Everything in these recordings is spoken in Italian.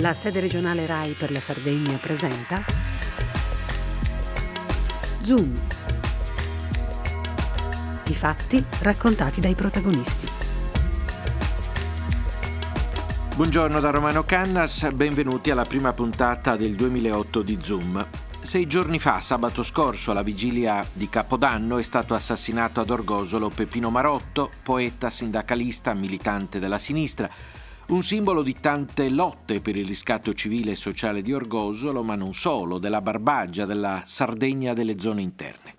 La sede regionale RAI per la Sardegna presenta Zoom. I fatti raccontati dai protagonisti. Buongiorno da Romano Cannas, benvenuti alla prima puntata del 2008 di Zoom. 6 giorni fa, sabato scorso, alla vigilia di Capodanno, è stato assassinato ad Orgosolo Peppino Marotto, poeta, sindacalista, militante della sinistra, un simbolo di tante lotte per il riscatto civile e sociale di Orgosolo, ma non solo, della Barbagia, della Sardegna, delle zone interne.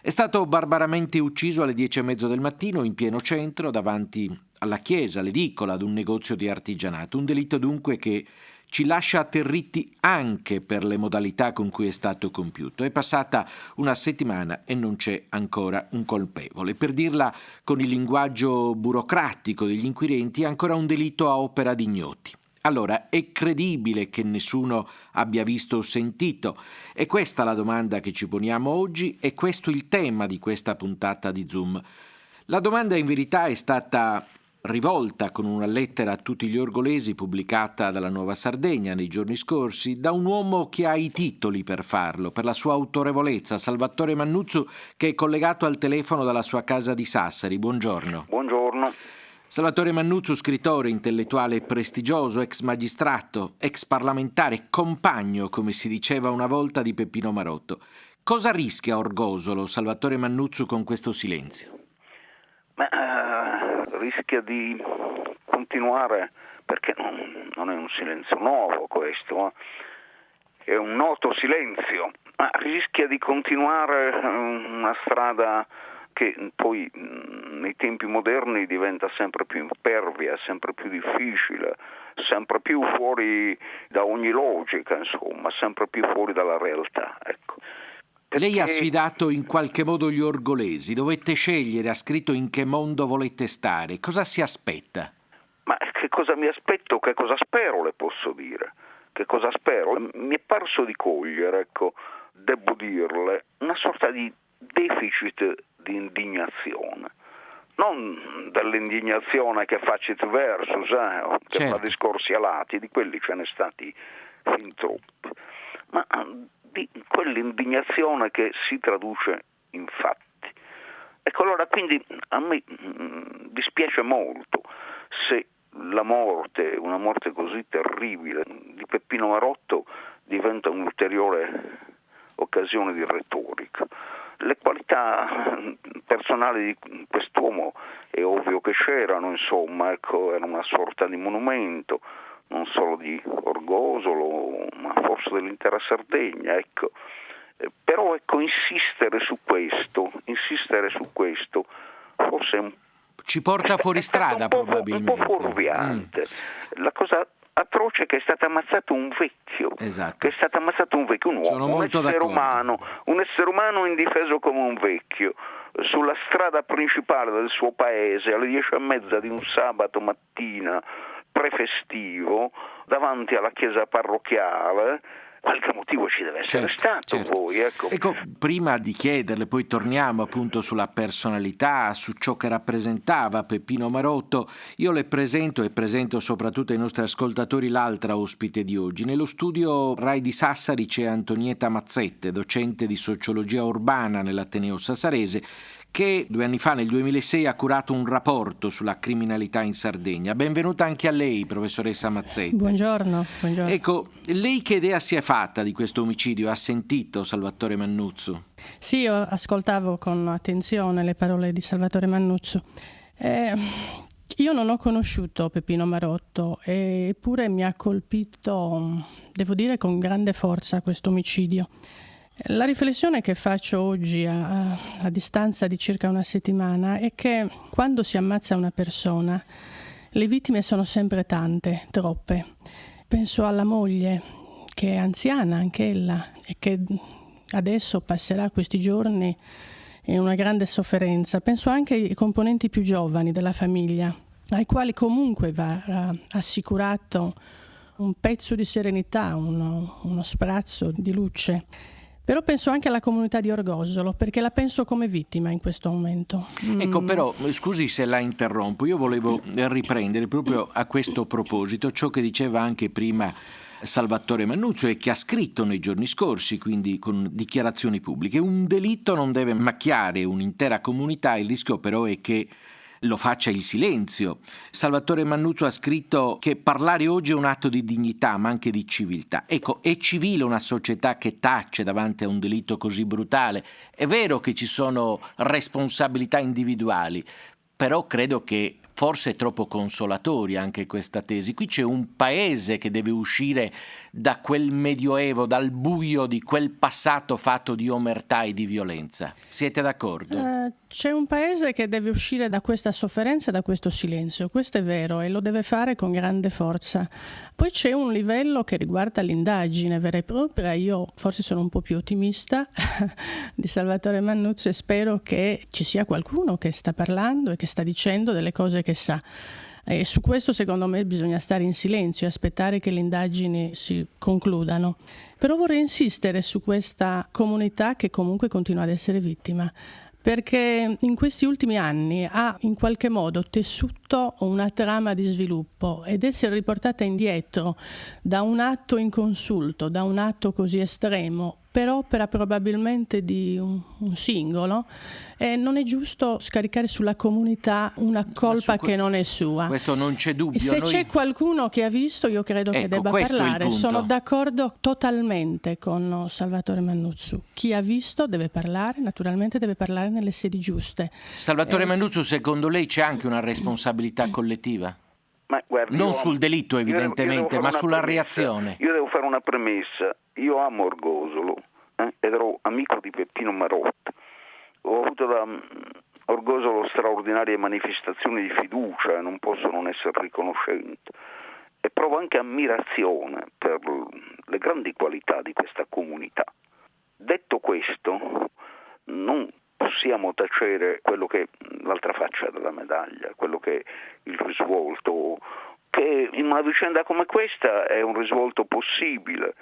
È stato barbaramente ucciso alle 10:30 del mattino in pieno centro, davanti alla chiesa, l'edicola, ad un negozio di artigianato. Un delitto dunque che ci lascia atterriti anche per le modalità con cui è stato compiuto. È passata una settimana e non c'è ancora un colpevole. Per dirla con il linguaggio burocratico degli inquirenti, è ancora un delitto a opera di ignoti. Allora, è credibile che nessuno abbia visto o sentito? È questa la domanda che ci poniamo oggi, e questo il tema di questa puntata di Zoom. La domanda in verità è stata rivolta con una lettera a tutti gli orgolesi pubblicata dalla Nuova Sardegna nei giorni scorsi da un uomo che ha i titoli per farlo, per la sua autorevolezza, Salvatore Mannuzzu, che è collegato al telefono dalla sua casa di Sassari. Buongiorno. Buongiorno. Salvatore Mannuzzu, scrittore, intellettuale prestigioso, ex magistrato, ex parlamentare, compagno, come si diceva una volta, di Peppino Marotto. Cosa rischia Orgosolo, Salvatore Mannuzzu, con questo silenzio? Rischia di continuare, perché non è un silenzio nuovo questo, è un noto silenzio, ma rischia di continuare una strada che poi nei tempi moderni diventa sempre più impervia, sempre più difficile, sempre più fuori da ogni logica, insomma, sempre più fuori dalla realtà, ecco. Lei ha sfidato in qualche modo gli orgolesi, dovete scegliere, ha scritto in che mondo volete stare, cosa si aspetta? Ma che cosa mi aspetto, che cosa spero, le posso dire, che cosa spero? Mi è parso di cogliere, ecco, devo dirle, una sorta di deficit di indignazione, non dell'indignazione che facit versus, che certo, fa discorsi alati, di quelli ce ne stati fin troppi, ma di quell'indignazione che si traduce in fatti. Ecco, allora quindi a me dispiace molto se la morte, una morte così terribile di Peppino Marotto, diventa un'ulteriore occasione di retorica. Le qualità personali di quest'uomo è ovvio che c'erano, insomma, ecco, era una sorta di monumento, non solo di Orgosolo, ma forse dell'intera Sardegna, ecco. Però ecco, insistere su questo, forse ci porta fuori strada, probabilmente. Un po' fuorviante. La cosa atroce è che è stato ammazzato un vecchio, esatto, un uomo, un essere umano indifeso come un vecchio, sulla strada principale del suo paese alle 10:30 di un sabato mattina prefestivo, davanti alla chiesa parrocchiale. Qualche motivo ci deve essere stato, certo. Poi, ecco, prima di chiederle, poi torniamo appunto sulla personalità, su ciò che rappresentava Peppino Marotto, io le presento e presento soprattutto ai nostri ascoltatori l'altra ospite di oggi. Nello studio RAI di Sassari c'è Antonietta Mazzette, docente di sociologia urbana nell'Ateneo Sassarese, che 2 anni fa, nel 2006, ha curato un rapporto sulla criminalità in Sardegna. Benvenuta anche a lei, professoressa Mazzette. Buongiorno. Ecco, lei che idea si è fatta di questo omicidio? Ha sentito Salvatore Mannuzzu? Sì, io ascoltavo con attenzione le parole di Salvatore Mannuzzu. Io non ho conosciuto Peppino Marotto, eppure mi ha colpito, devo dire, con grande forza questo omicidio. La riflessione che faccio oggi a distanza di circa una settimana è che quando si ammazza una persona le vittime sono sempre tante, troppe. Penso alla moglie, che è anziana anch'ella e che adesso passerà questi giorni in una grande sofferenza. Penso anche ai componenti più giovani della famiglia, ai quali comunque va assicurato un pezzo di serenità, uno sprazzo di luce. Però penso anche alla comunità di Orgosolo, perché la penso come vittima in questo momento. Ecco, però, scusi se la interrompo, io volevo riprendere proprio a questo proposito ciò che diceva anche prima Salvatore Mannuzzo e che ha scritto nei giorni scorsi, quindi con dichiarazioni pubbliche. Un delitto non deve macchiare un'intera comunità, il rischio però è che lo faccia il silenzio. Salvatore Mannuzzo ha scritto che parlare oggi è un atto di dignità, ma anche di civiltà. Ecco, è civile una società che tace davanti a un delitto così brutale? È vero che ci sono responsabilità individuali, però credo che forse è troppo consolatoria anche questa tesi. Qui c'è un paese che deve uscire da quel medioevo, dal buio di quel passato fatto di omertà e di violenza. Siete d'accordo? C'è un paese che deve uscire da questa sofferenza e da questo silenzio, questo è vero, e lo deve fare con grande forza. Poi c'è un livello che riguarda l'indagine vera e propria. Io forse sono un po' più ottimista di Salvatore Mannuzzo e spero che ci sia qualcuno che sta parlando e che sta dicendo delle cose che sa. E su questo secondo me bisogna stare in silenzio e aspettare che le indagini si concludano. Però vorrei insistere su questa comunità che comunque continua ad essere vittima, perché in questi ultimi anni ha in qualche modo tessuto una trama di sviluppo ed essere riportata indietro da un atto inconsulto, da un atto così estremo, per opera probabilmente di un singolo, non è giusto scaricare sulla comunità una colpa che non è sua. Questo non c'è dubbio. Se c'è qualcuno che ha visto, io credo che debba parlare. Sono d'accordo totalmente con Salvatore Mannuzzo. Chi ha visto deve parlare, naturalmente deve parlare nelle sedi giuste. Salvatore Mannuzzo, secondo lei c'è anche una responsabilità collettiva? Ma guardi, non sul delitto evidentemente, ma sulla reazione. Io devo fare una premessa. Io amo Orgosolo ed ero amico di Peppino Marotto. Ho avuto da Orgosolo straordinarie manifestazioni di fiducia e non posso non essere riconoscente. E provo anche ammirazione per le grandi qualità di questa comunità. Detto questo, non possiamo tacere quello che l'altra faccia della medaglia, quello che è il risvolto, che in una vicenda come questa è un risvolto possibile.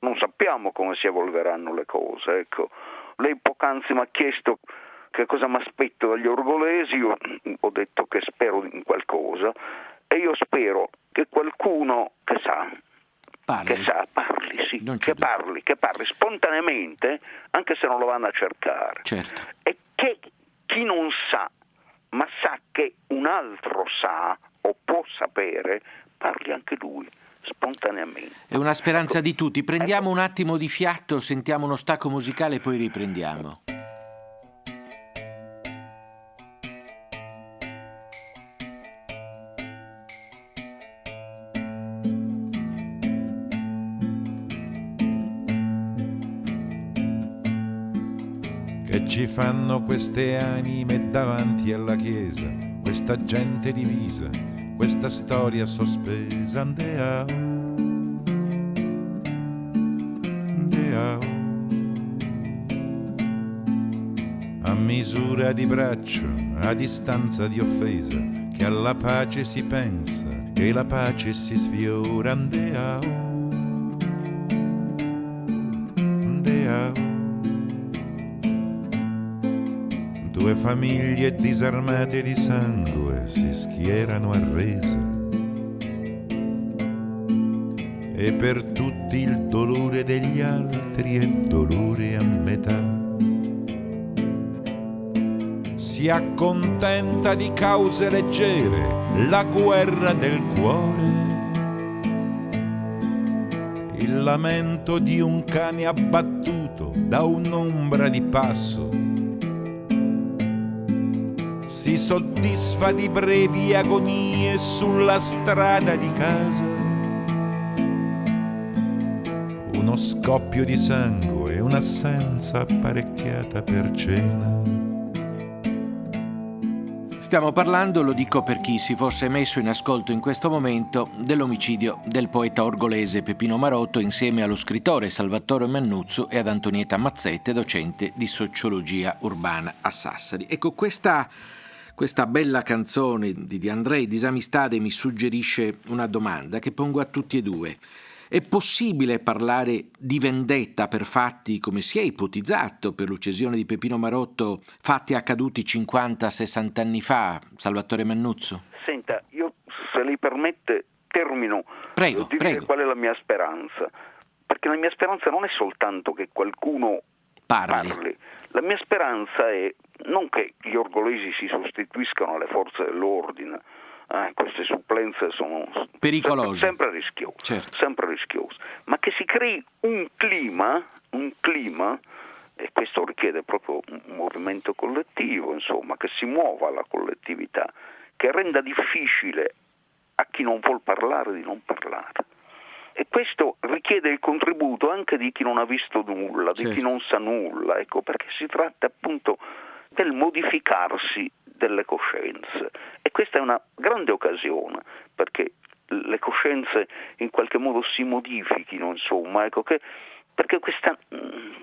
Non sappiamo come si evolveranno le cose. Ecco, lei poc'anzi mi ha chiesto che cosa mi aspetto dagli orgolesi, io ho detto che spero in qualcosa e io spero che qualcuno che sa parli, sì, che parli spontaneamente, anche se non lo vanno a cercare. Certo. E che chi non sa, ma sa che un altro sa o può sapere, parli anche lui spontaneamente. È una speranza di tutti. Prendiamo un attimo di fiato, sentiamo uno stacco musicale e poi riprendiamo. Che ci fanno queste anime davanti alla chiesa, questa gente divisa, questa storia sospesa. Andeao, andeao, a misura di braccio, a distanza di offesa, che alla pace si pensa, che la pace si sfiora. Andeao, andeao. Due famiglie disarmate di sangue si schierano a resa e per tutti il dolore degli altri è dolore a metà. Si accontenta di cause leggere la guerra del cuore, il lamento di un cane abbattuto da un'ombra di passo. Si soddisfa di brevi agonie sulla strada di casa. Uno scoppio di sangue e un'assenza apparecchiata per cena. Stiamo parlando, lo dico per chi si fosse messo in ascolto in questo momento, dell'omicidio del poeta orgolese Peppino Marotto insieme allo scrittore Salvatore Mannuzzo e ad Antonietta Mazzette, docente di sociologia urbana a Sassari. Ecco, questa bella canzone di De André, Disamistade, mi suggerisce una domanda che pongo a tutti e due. È possibile parlare di vendetta per fatti come si è ipotizzato per l'uccisione di Peppino Marotto, fatti accaduti 50-60 anni fa, Salvatore Mannuzzo? Senta, io se lei permette termino Prego. qual è la mia speranza, perché la mia speranza non è soltanto che qualcuno parli. La mia speranza è non che gli orgolesi si sostituiscano alle forze dell'ordine, queste supplenze sono pericolose, sempre rischiose, certo. sempre rischiose, ma che si crei un clima, e questo richiede proprio un movimento collettivo, insomma, che si muova la collettività, che renda difficile a chi non vuol parlare di non parlare. E questo richiede il contributo anche di chi non ha visto nulla, certo. di chi non sa nulla, ecco, perché si tratta appunto del modificarsi delle coscienze, e questa è una grande occasione perché le coscienze in qualche modo si modifichino, insomma, ecco, perché questa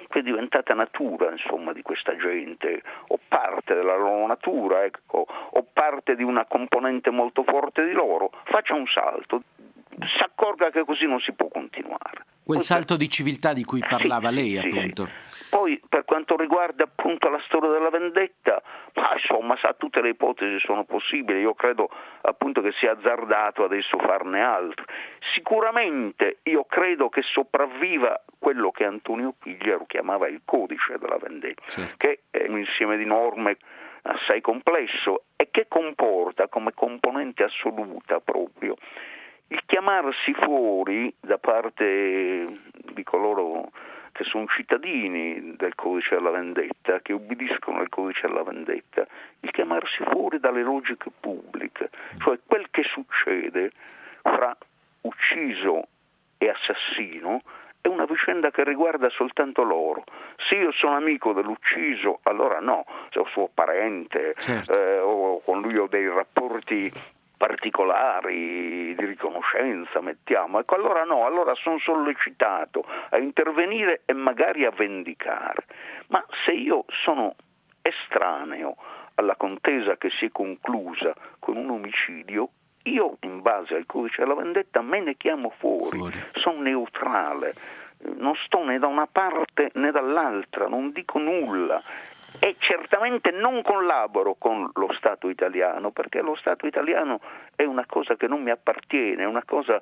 è diventata natura, insomma, di questa gente, o parte della loro natura, ecco, o parte di una componente molto forte di loro, faccia un salto, si accorga che così non si può continuare. Quel salto di civiltà di cui parlava lei, appunto. Sì. Poi, per quanto riguarda appunto la storia della vendetta, insomma, tutte le ipotesi sono possibili. Io credo appunto che sia azzardato adesso farne altre. Sicuramente io credo che sopravviva quello che Antonio Pigliero chiamava il codice della vendetta, certo. Che è un insieme di norme assai complesso e che comporta come componente assoluta proprio il chiamarsi fuori da parte di coloro che sono cittadini del codice della vendetta, che ubbidiscono al codice della vendetta, il chiamarsi fuori dalle logiche pubbliche, cioè quel che succede fra ucciso e assassino è una vicenda che riguarda soltanto loro. Se io sono amico dell'ucciso, allora no, se ho suo parente, certo. O con lui ho dei rapporti particolari di riconoscenza, mettiamo, ecco, allora no, allora sono sollecitato a intervenire e magari a vendicare. Ma se io sono estraneo alla contesa che si è conclusa con un omicidio, io in base al codice della vendetta me ne chiamo fuori. Sono neutrale, non sto né da una parte né dall'altra, non dico nulla. E certamente non collaboro con lo Stato italiano, perché lo Stato italiano è una cosa che non mi appartiene, è una cosa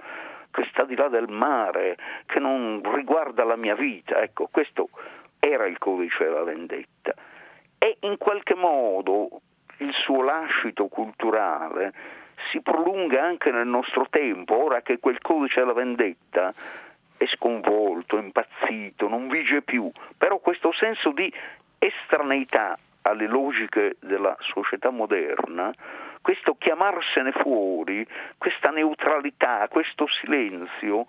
che sta di là del mare, che non riguarda la mia vita. Ecco, questo era il codice della vendetta. E in qualche modo il suo lascito culturale si prolunga anche nel nostro tempo, ora che quel codice della vendetta è sconvolto, è impazzito, non vige più, però questo senso di estraneità alle logiche della società moderna, questo chiamarsene fuori, questa neutralità, questo silenzio,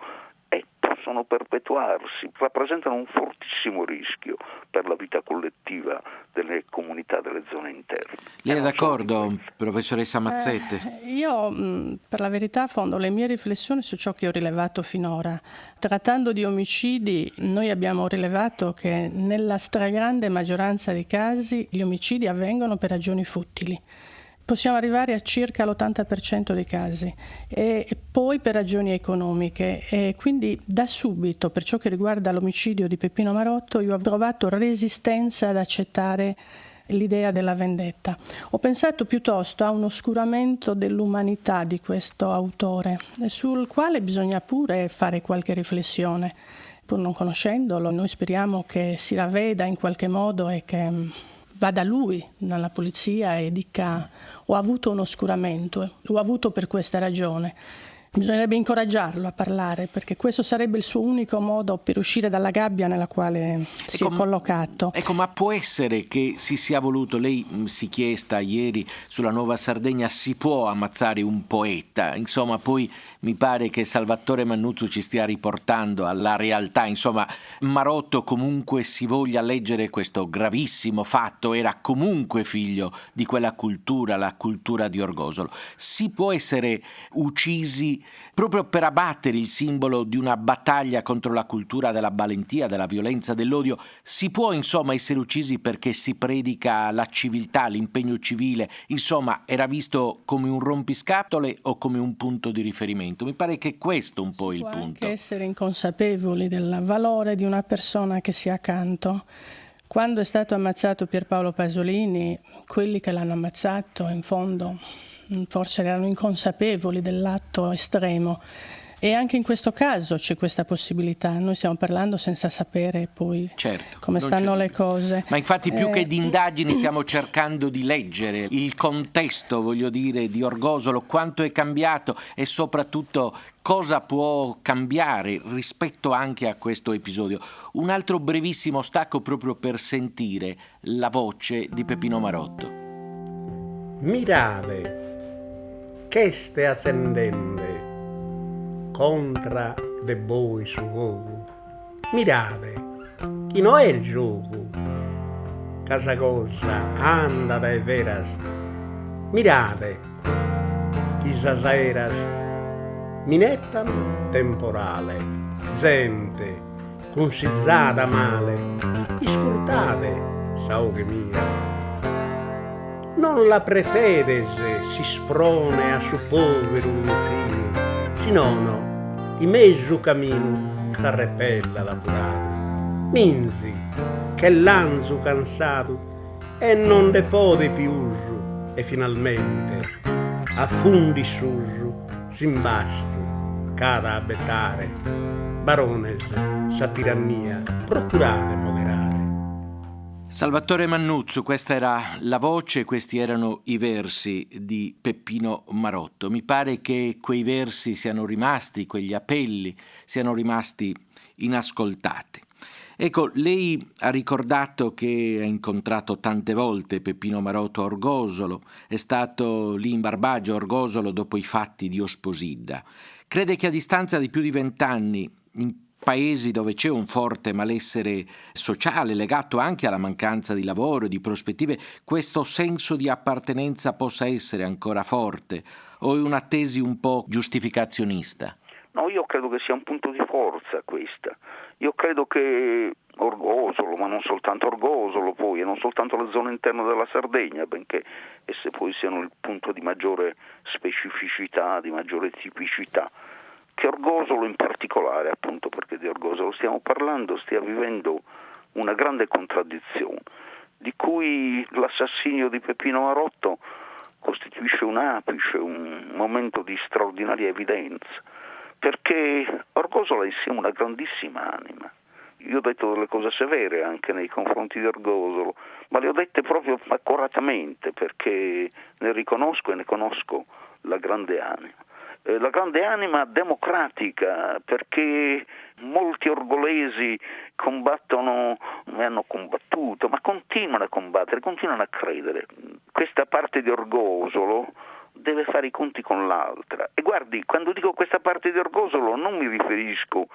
possono perpetuarsi, rappresentano un fortissimo rischio per la vita collettiva delle comunità delle zone interne. Lei è d'accordo, professoressa Mazzette? Io per la verità fondo le mie riflessioni su ciò che ho rilevato finora. Trattando di omicidi, noi abbiamo rilevato che nella stragrande maggioranza dei casi gli omicidi avvengono per ragioni futili. Possiamo arrivare a circa l'80% dei casi e poi per ragioni economiche, e quindi da subito, per ciò che riguarda l'omicidio di Peppino Marotto, io ho trovato resistenza ad accettare l'idea della vendetta. Ho pensato piuttosto a un oscuramento dell'umanità di questo autore, sul quale bisogna pure fare qualche riflessione. Pur non conoscendolo, noi speriamo che si ravveda in qualche modo e che vada lui dalla polizia e dica: ho avuto un oscuramento, l'ho avuto per questa ragione. Bisognerebbe incoraggiarlo a parlare, perché questo sarebbe il suo unico modo per uscire dalla gabbia nella quale si è collocato. Ecco, ma può essere che si sia voluto, lei si chiesta ieri sulla Nuova Sardegna, si può ammazzare un poeta? Insomma, poi mi pare che Salvatore Mannuzzo ci stia riportando alla realtà. Insomma, Marotto comunque si voglia leggere questo gravissimo fatto, era comunque figlio di quella cultura, la cultura di Orgosolo. Si può essere uccisi proprio per abbattere il simbolo di una battaglia contro la cultura della valentia, della violenza, dell'odio. Si può insomma essere uccisi perché si predica la civiltà, l'impegno civile. Insomma, era visto come un rompiscatole o come un punto di riferimento? Mi pare che questo è un po' il punto. Si può anche essere inconsapevoli del valore di una persona che si ha accanto. Quando è stato ammazzato Pierpaolo Pasolini, quelli che l'hanno ammazzato in fondo forse erano inconsapevoli dell'atto estremo. E anche in questo caso c'è questa possibilità. Noi stiamo parlando senza sapere poi come stanno le cose. Ma infatti più che di indagini stiamo cercando di leggere il contesto, voglio dire, di Orgosolo, quanto è cambiato e soprattutto cosa può cambiare rispetto anche a questo episodio. Un altro brevissimo stacco proprio per sentire la voce di Peppino Marotto. Mirave, che ste accendende contra de voi su voi. Mirave, chi no è il gioco. Casa cosa anda dai veras. Mirave, chi saseras minettan temporale. Gente, consizzata male, iscurtate, saughe mia. Non la pretedese si sprone a su povero lucino, sinono in mezzo cammino s'arrepella la purata. Minzi, che l'anzo cansato e non ne pode più uso, e finalmente a fundi suso s'imbasto cada abitare. Baronese, sa tirannia, procurate moderare. Salvatore Mannuzzo, questa era la voce, questi erano i versi di Peppino Marotto. Mi pare che quei versi siano rimasti, quegli appelli siano rimasti inascoltati. Ecco, lei ha ricordato che ha incontrato tante volte Peppino Marotto a Orgosolo, è stato lì in Barbagia, Orgosolo, dopo i fatti di Osposidda. Crede che a distanza di più di 20 anni, in paesi dove c'è un forte malessere sociale legato anche alla mancanza di lavoro e di prospettive, questo senso di appartenenza possa essere ancora forte, o è una tesi un po' giustificazionista? No, io credo che sia un punto di forza questa. Io credo che Orgosolo, ma non soltanto Orgosolo poi, e non soltanto la zona interna della Sardegna, benché esse poi siano il punto di maggiore specificità, di maggiore tipicità, che Orgosolo in particolare, appunto perché di Orgosolo stiamo parlando, stia vivendo una grande contraddizione, di cui l'assassinio di Peppino Marotto costituisce un apice, un momento di straordinaria evidenza, perché Orgosolo ha insieme una grandissima anima. Io ho detto delle cose severe anche nei confronti di Orgosolo, ma le ho dette proprio accuratamente, perché ne riconosco e ne conosco la grande anima. La grande anima democratica, perché molti orgolesi combattono, hanno combattuto, ma continuano a combattere, continuano a credere. Questa parte di Orgosolo deve fare i conti con l'altra. E guardi, quando dico questa parte di Orgosolo non mi riferisco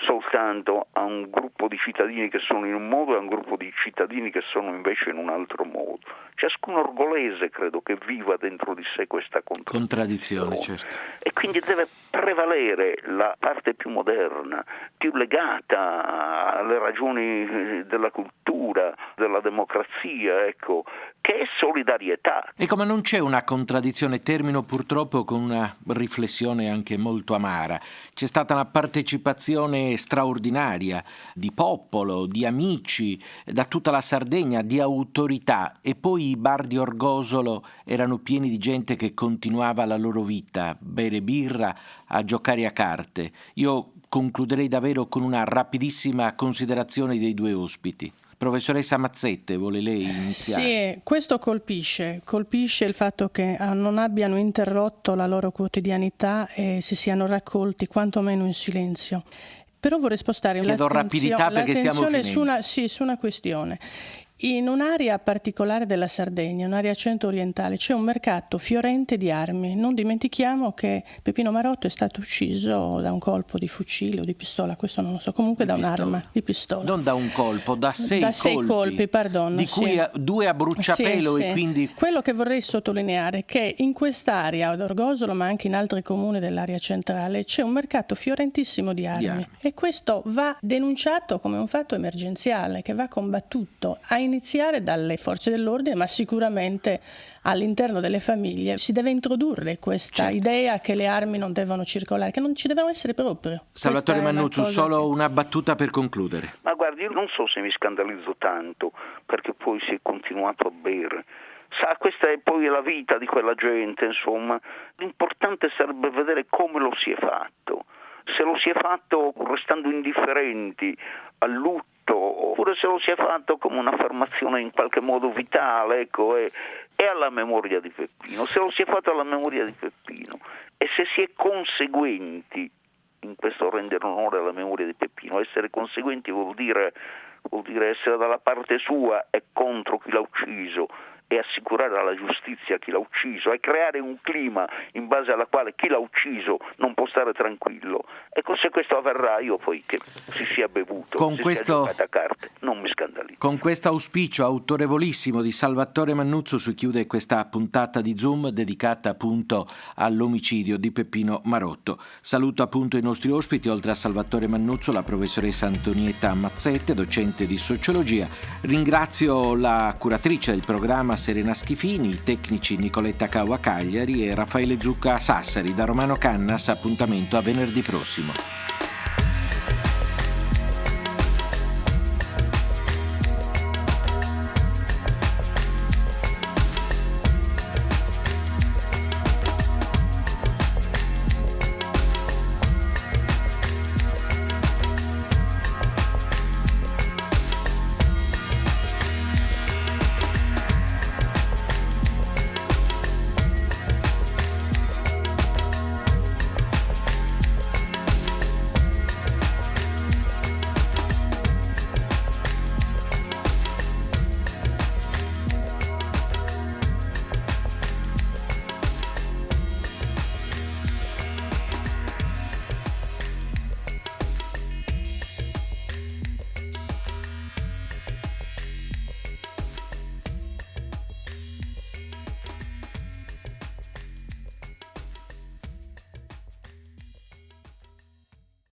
soltanto a un gruppo di cittadini che sono in un modo e a un gruppo di cittadini che sono invece in un altro modo. Ciascun orgolese credo che viva dentro di sé questa contraddizione. Certo. E quindi deve prevalere la parte più moderna, più legata alle ragioni della cultura, della democrazia, ecco, che è solidarietà. Ecco, ma non c'è una contraddizione, termino purtroppo con una riflessione anche molto amara. C'è stata una partecipazione straordinaria di popolo, di amici, da tutta la Sardegna, di autorità, e poi i bar di Orgosolo erano pieni di gente che continuava la loro vita, a bere birra, a giocare a carte. Io concluderei davvero con una rapidissima considerazione dei due ospiti. Professoressa Mazzette, vuole lei iniziare? Sì, questo colpisce il fatto che non abbiano interrotto la loro quotidianità e si siano raccolti quantomeno in silenzio. Però vorrei spostare rapidità perché stiamo finendo. Su una questione. In un'area particolare della Sardegna, un'area centro-orientale, c'è un mercato fiorente di armi. Non dimentichiamo che Peppino Marotto è stato ucciso da un colpo di fucile o di pistola, questo non lo so, comunque da un'arma di pistola. Non da un colpo, da sei colpi, pardon, di cui 2 a bruciapelo. Sì. E quindi quello che vorrei sottolineare è che in quest'area, ad Orgosolo ma anche in altri comuni dell'area centrale, c'è un mercato fiorentissimo di armi. E questo va denunciato come un fatto emergenziale che va combattuto, a iniziare dalle forze dell'ordine, ma sicuramente all'interno delle famiglie si deve introdurre questa idea che le armi non devono circolare, che non ci devono essere proprio. Salvatore Mannuzzo, solo una battuta per concludere. Ma guardi, io non so se mi scandalizzo tanto, perché poi si è continuato a bere. Sa, questa è poi la vita di quella gente, insomma. L'importante sarebbe vedere come lo si è fatto. Se lo si è fatto restando indifferenti al lutto, oppure se lo si è fatto come un'affermazione in qualche modo vitale, ecco, e alla memoria di Peppino. Se lo si è fatto alla memoria di Peppino e se si è conseguenti in questo rendere onore alla memoria di Peppino. Essere conseguenti vuol dire essere dalla parte sua e contro chi l'ha ucciso, e assicurare alla giustizia chi l'ha ucciso, e creare un clima in base alla quale chi l'ha ucciso non può stare tranquillo. Ecco, se questo avverrà, io poi che si sia bevuto, sia giocata a carte, non mi scandalizzo. Con questo auspicio autorevolissimo di Salvatore Mannuzzo si chiude questa puntata di Zoom dedicata appunto all'omicidio di Peppino Marotto. Saluto appunto i nostri ospiti, oltre a Salvatore Mannuzzo, la professoressa Antonietta Mazzette, docente di sociologia. Ringrazio la curatrice del programma Serena Schifini, i tecnici Nicoletta Cau a Cagliari e Raffaele Zucca a Sassari. Da Romano Cannas, appuntamento a venerdì prossimo.